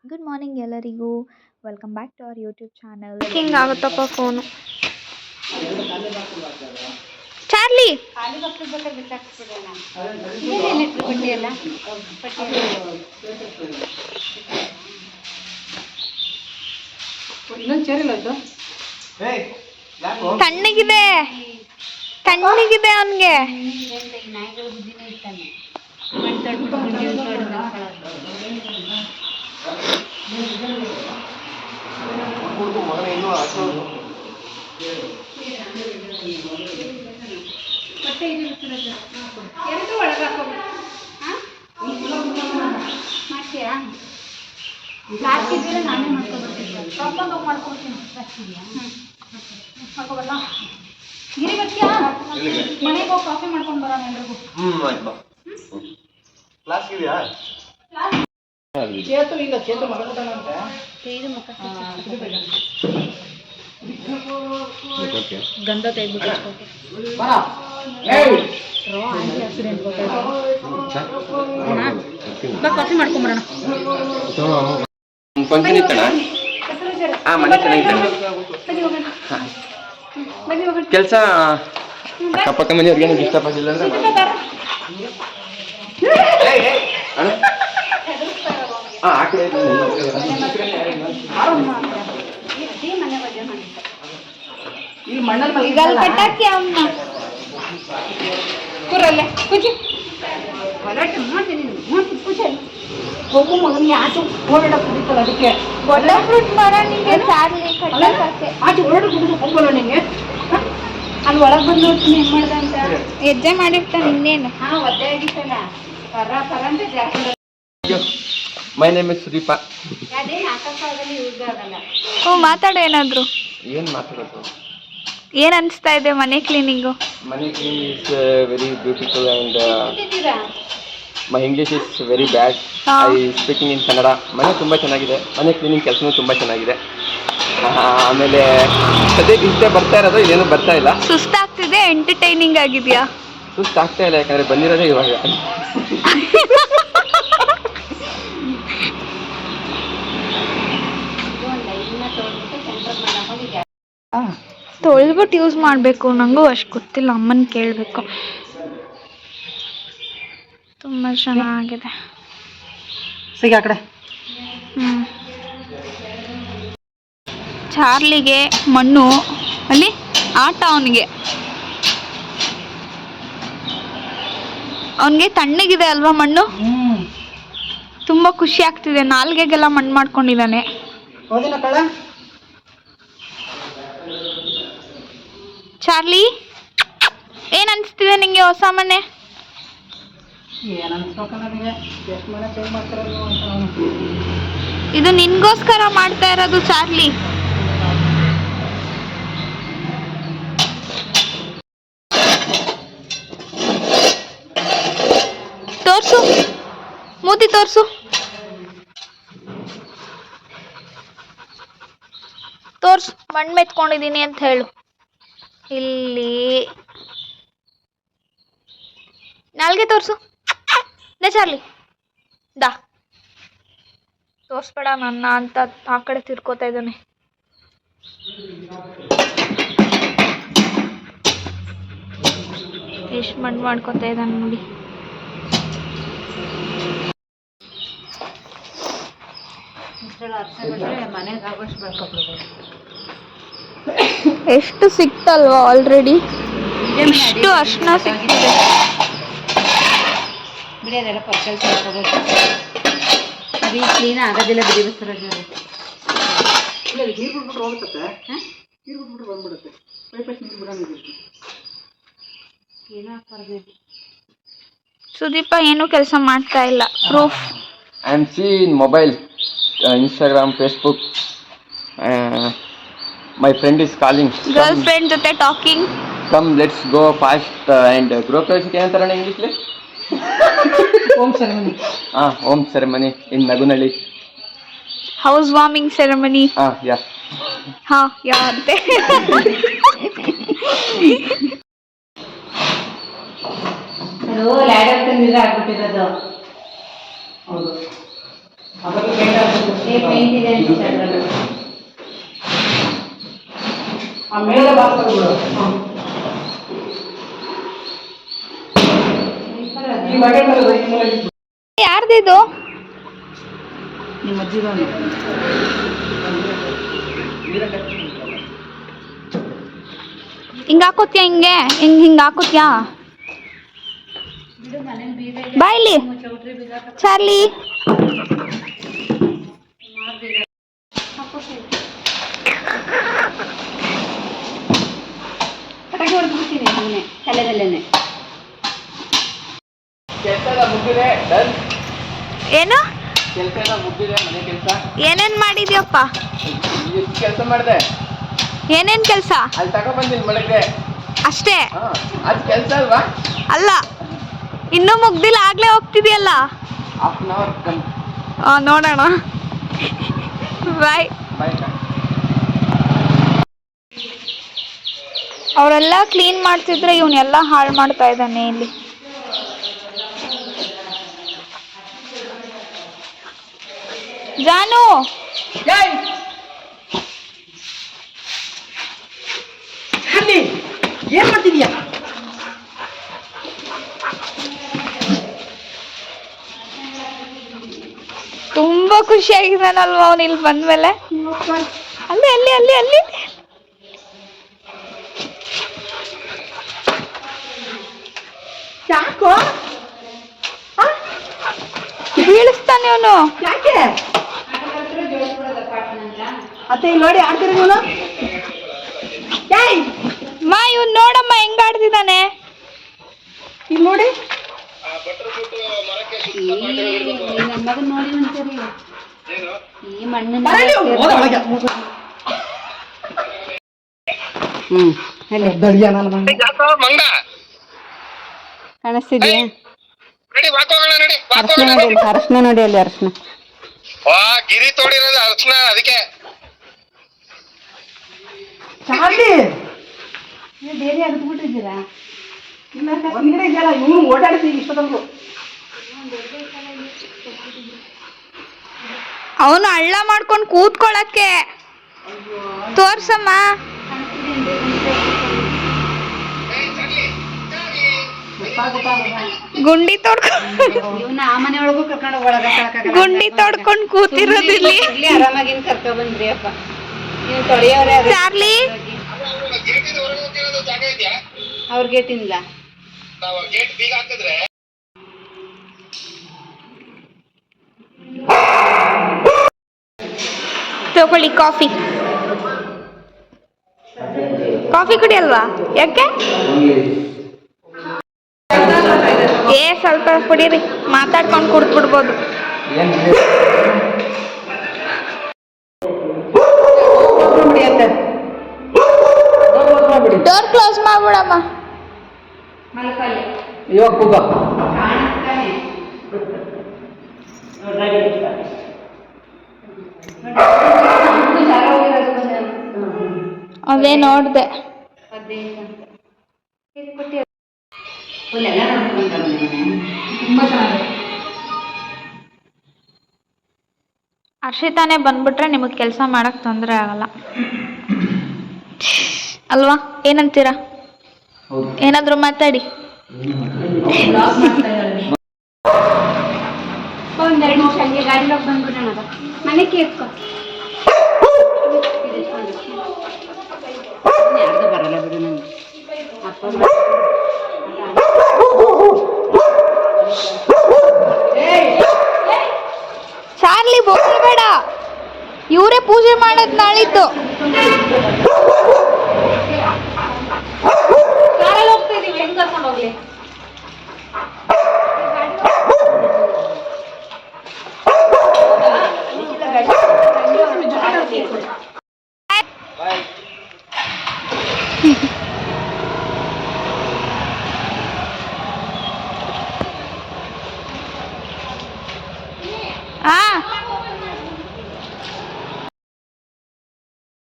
Good morning ಎಲ್ಲರಿಗೂ. Welcome back to our YouTube channel. ಹಿಂಗೆ ಆಗುತ್ತಪ್ಪ ಫೋನು. ಚಾರ್ಲಿ ತಣ್ಣಗಿದೆ ತಣ್ಣಗಿದೆ ಅವನಿಗೆ. ಮನೆಗೆ ಹೋಗಿ ಕಾಫಿ ಮಾಡ್ಕೊಂಡು ಬರೋಣ ಎಲ್ರಿಗೂ. ಗಂಧ ತೆಗೆದ್ಬಿಟ್ಟು ಕಾಫಿ ಮಾಡ್ಕೊಂಡ್ ಬರೋಣ. ಫಂಕ್ಷನ್ ಇತ್ತಣ್ಣ. ಮನೆ ಚೆನ್ನಾಗಿತ್ತು. ಕೆಲಸ ಅಕ್ಕಪಕ್ಕ ಮನೆಯವ್ರಿಗೆ ಏನು ಇಷ್ಟಪಟ್ಟಿಲ್ಲ ಅಂದ್ರೆ ಆ ಕಡೆ ಪಟಾಕಿ ಅವನ್ನ ಕೂರಲ್ಲೇ ಕುಜಿ ಹೋಗು ಮಗನಿಗೆ ಆಚೆ ಓಡಾಡ ಕುಡಿತಲ್ಲ ಅದಕ್ಕೆ ಒಳ್ಳೆ ಫ್ರೂಟ್ ಮರ ನಿಂಗೆ ಚಾರ್ಲಿ ಕಟ್ಟಕ್ಕೆ ಆಚೆ ಓಡಾಡ ಕುಡಿದು ಹೋಗಲ್ಲ ನಿಂಗೆ. ಅಲ್ಲಿ ಒಳಗೆ ಬಂದು ನೋಡ್ತೀನಿ ಏನು ಮಾಡ್ದೆ ಅಂತ. ಹೆಜ್ಜೆ ಮಾಡಿರ್ತಾನೆ ಇನ್ನೇನು. ಒದ್ದೆ ಆಗಿತ್ತಲ್ಲ ಪರ ಪರ ಅಂತ ಜಾಸ್ತಿ. My name is Sudeepa. ಅದೇನು ಹಾಕಕ್ಕಾಗಲ್ಲ ಯೂಸ್ ಆಗಲ್ಲ. ಮಾತಾಡು ಏನಾದ್ರು. ಏನು ಮಾತಾಡೋದು? ಏನು ಅನಿಸ್ತಾ ಇದೆ ಮನೆ ಕ್ಲೀನಿಂಗು? ಮನೆ clean is very beautiful and my English is very bad. I speaking in Kannada. ಮನೆ ತುಂಬ ಚೆನ್ನಾಗಿದೆ. ಮನೆ ಕ್ಲೀನಿಂಗ್ ಕೆಲಸನೂ ತುಂಬ ಚೆನ್ನಾಗಿದೆ. ಆಮೇಲೆ ಸದ್ಯಕ್ಕೆ ಇಷ್ಟೇ ಬರ್ತಾ ಇರೋದು, ಇದೇನು ಬರ್ತಾ ಇಲ್ಲ. ಸುಸ್ತಾಗ್ತಿದೆ, ಎಂಟರ್ಟೈನಿಂಗ್ ಆಗಿದೆಯಾ? ಸುಸ್ತಾಗ್ತಾ ಇಲ್ಲ, ಯಾಕಂದರೆ ಬಂದಿರೋದೇ ಇವಾಗ. ತೊಳೆದ್ಬಿಟ್ಟು ಯೂಸ್ ಮಾಡಬೇಕು. ನನಗೂ ಅಷ್ಟು ಗೊತ್ತಿಲ್ಲ, ಅಮ್ಮನ ಕೇಳಬೇಕು. ತುಂಬ ಚೆನ್ನಾಗಿದೆ. ಸಿಗ ಆ ಕಡೆ. ಚಾರ್ಲಿಗೆ ಮಣ್ಣು ಅಲ್ಲಿ ಆಟ. ಅವನಿಗೆ ತಣ್ಣಗಿದೆ ಅಲ್ವಾ ಮಣ್ಣು? ತುಂಬ ಖುಷಿ ಆಗ್ತಿದೆ. ನಾಲ್ಗೆಗೆಲ್ಲ ಮಣ್ಣು ಮಾಡ್ಕೊಂಡಿದ್ದಾನೆ. ಚಾರ್ಲಿ, ಏನು ಅನಿಸ್ತಿದೆ ನಿಂಗೆ ಹೊಸ ಮನೆ? ಇದು ನಿನ್ಗೋಸ್ಕರ ಮಾಡ್ತಾ ಇರೋದು ಚಾರ್ಲಿ. ತೋರ್ಸು, ಮೂತಿ ತೋರ್ಸು. ತೋರ್ಸು, ಮಣ್ಣು ಮೆತ್ಕೊಂಡಿದ್ದೀನಿ ಅಂತ ಹೇಳು. ಇಲ್ಲಿ ನಾಲ್ಗೆ ತೋರ್ಸು. ನೇ ಚಾರ್ಲಿ, ದಾ ತೋರಿಸ್ಬೇಡ ನನ್ನ ಅಂತ ಆ ಕಡೆ ತಿರ್ಕೋತಾ ಇದ್ದಾನೆ. ಎಷ್ಟು ಮಣ್ಣು ಮಾಡ್ಕೊತಾ ಇದ್ದಾನೆ ನೋಡಿ. ಎಷ್ಟು ಸಿಕ್ತಲ್ವಾ ಆಲ್ರೆಡಿ? ಇಷ್ಟು ಅರ್ಶಿನ ಸಿಕ್ತಿದೆ. ಬಿಡಿಯೋದೆಲ್ಲ ಪರ್ಕಲ್ ತಗೋಬೇಕು. ಅದು ಕ್ಲೀನ್ ಆಗೋದಿಲ್ಲ ಬಿಡಿ ಬಸವರಾಜ್. ನೀರು ಬಿಟ್ಬಿಟ್ರೆ ಹೋಗ್ತದೆ. ನೀರು ಬಿಟ್ಬಿಟ್ರೆ ಬಂದ್ಬಿಡುತ್ತೆ. ಪೈಪಸ್ ನೀರು ಬಿಡೋಣ. ಏನೋ ಪರ್ಬೇಕು. ಸುದೀಪ ಏನೂ ಕೆಲಸ ಮಾಡ್ತಾ ಇಲ್ಲ. Proof. I am see in mobile, Instagram, Facebook. My friend is calling. Girlfriend ಜೊತೆ talking. Come let's go fast and ಗೃಹ ಪ್ರವೇಶಕ್ಕೆ ಏನಂತಾರಣ್ಣ ಇಂಗ್ಲೀಷ್ಲಿ? Home ceremony. Home ceremony in Nagunalli. House warming ceremony. Yeah ಅಂತೆ. ಅದು ಲ್ಯಾಡರ್ ನೀರು ಆಗ್ಬಿಟ್ಟಿರೋದು. ಹೌದು. ಪೇಂಟ್ ಇದೆ ಅನ್ಸುತ್ತೆ. ಯಾರ್ದಿದು? ನಿಮ್ಮ ಅಜ್ಜಿದವನು. ಹಿಂಗ ಹಾಕೋತ್ಯಾ? ಹಿಂಗ ಹಾಕೋತ್ಯಾ? ಬಾಯ್ಲಿ ಚಾರ್ಲಿ. ಪಟಾಕಿ ಹೊಡೆದ್ಬಿಡ್ತೀನಿ ಸುಮ್ಮನೆ ತಲೆದಲ್ಲೇನೆ. ಏನು ಕೆಲಸ ಎಲ್ಲ ಮುಗಿದಿದೆ, ಮನೆ ಕೆಲಸ. ಏನೇನ್ ಮಾಡಿದ್ಯಪ್ಪ? ಎಷ್ಟು ಕೆಲಸ ಮಾಡಿದೆ? ಏನೇನ್ ಕೆಲಸ? ಅಲ್ಲಿ ತಗೊಬಂದಿನಿ ಬೆಳಗ್ಗೆ ಅಷ್ಟೇ? ಅದು ಕೆಲಸ ಅಲ್ವಾ? ಅಲ್ಲ, ಇನ್ನೂ ಮುಗ್ದಿಲ್ಲ, ಆಗ್ಲೇ ಹೋಗ್ತಿದ್ಯಲ್ಲ. ಹಾಫ್ ಅನ್ ಅವರ್ ನೋಡೋಣ. ಬಾಯ್. ಅವರೆಲ್ಲ ಕ್ಲೀನ್ ಮಾಡ್ತಿದ್ರೆ ಇವನ್ನೆಲ್ಲ ಹಾಳು ಮಾಡ್ತಾ ಇದ್ದಾನೆ ಇಲ್ಲಿ. ಜಾನು, ಏನ್ ಮಾಡ್ತಿದ್ಯಾ? ತುಂಬಾ ಖುಷಿಯಾಗಿದ್ದಾನಲ್ವಾ ಅವನು ಇಲ್ಲಿ ಬಂದ್ಮೇಲೆ? ಅಲ್ಲಿ ಅಲ್ಲಿ ಅಲ್ಲಿ ಅಲ್ಲಿ ಯಾಕೋ ಬೀಳಿಸ್ತಾನೆ ಅವನು. ಯಾಕೆ ಅತ್ತೆ ಇಲ್ಲಿ ನೋಡಿ ಆಡ್ತೀರ ನೀವು? ಮಾ ಇವ್ನು ನೋಡಮ್ಮ ಹೆಂಗ್ ಆಡ್ತಿದ್ದಾನೆ. ಇಲ್ಲಿ ನೋಡಿ ನಮ್ಮ ಮಗನ್ ನೋಡಿ ಒಂದ್ಸರಿ ಈ ಮಣ್ಣಿನ ಕಾಣಿಸ್ತಿದ್ಯಾ? ಅರ್ಶನ ನೋಡಿ, ಅರ್ಶನ ನೋಡಿ, ಅಲ್ಲಿ ಅರ್ಶನ ಗಿರಿ ತೋಡಿರೋದು ಅರ್ಶನ. ಅದಕ್ಕೆ ಬೇರೆ ಅದ್ಬಿಟ್ಟಿದ್ದೀರಾ? ಇವನು ಓಡಾಡಿಸಿ ಇಷ್ಟೊಂದು ಅವನು ಹಳ್ಳ ಮಾಡ್ಕೊಂಡು ಕೂತ್ಕೊಳಕ್ಕೆ ತೋರ್ಸಮ್ಮ. ಗುಂಡಿ ತೋಡ್ಕೊಂಡು ಇವನ್ನ ಆ ಮನೆ ಒಳಗೂ ಕರ್ಕೊಂಡು ಒಳಗ ಗುಂಡಿ ತೋಡ್ಕೊಂಡು ಕೂತಿರೋದಿಲ್ಲಿ. ಆರಾಮಾಗಿನ್ ಕರ್ಕೊ ಬಂದ್ರಿ ಅಪ್ಪ. ನೀವು ತೊಳೆಯೋರೆ ಚಾರ್ಲಿ, ಅವ್ರ ಗೇಟಿಂದ ತಗೊಳ್ಳಿ ಕಾಫಿ. ಕಾಫಿ ಕುಡಿಯಲ್ವಾ? ಯಾಕೆ? ಸ್ವಲ್ಪ ಕುಡೀರಿ, ಮಾತಾಡ್ಕೊಂಡು ಕುಡ್ದ್ಬಿಡ್ಬೋದು. Door close ಮಾಡ್ಬಿಡಮ್ಮ. ಅದೇ ನೋಡ್ದೆ. ಹರ್ಷಿತಾನೇ ಬಂದ್ಬಿಟ್ರೆ ನಿಮಗೆ ಕೆಲಸ ಮಾಡಕ್ ತೊಂದರೆ ಆಗಲ್ಲ ಅಲ್ವಾ? ಏನಂತೀರಾ? ಏನಾದ್ರು ಮಾತಾಡಿ. ಒಂದೆರಡು ನಿಮಿಷ ಹಂಗೆ ಗಾಡಿಲೋಗಿ ಬಂದ್ಬಿಡೋಣ. ಮನೆ ಕೇಳ್ಕೊ. ಯಾರ್ದು ಬರಲ್ಲ ಬಿಡು ನಂಗೆ. ಅಪ್ಪ ಚಾರ್ಲಿ ಬೋಲ್ಬೇಡ, ಇವರೇ ಪೂಜೆ ಮಾಡೋದು ನಾಳಿದ್ದು. ಕಾರಲ್ಲಿ ಹೋಗ್ತಾ ಇದೀವಿ, ಹೆಂಗ್ ಕರ್ಕೊಂಡು ಹೋಗ್ಲಿ?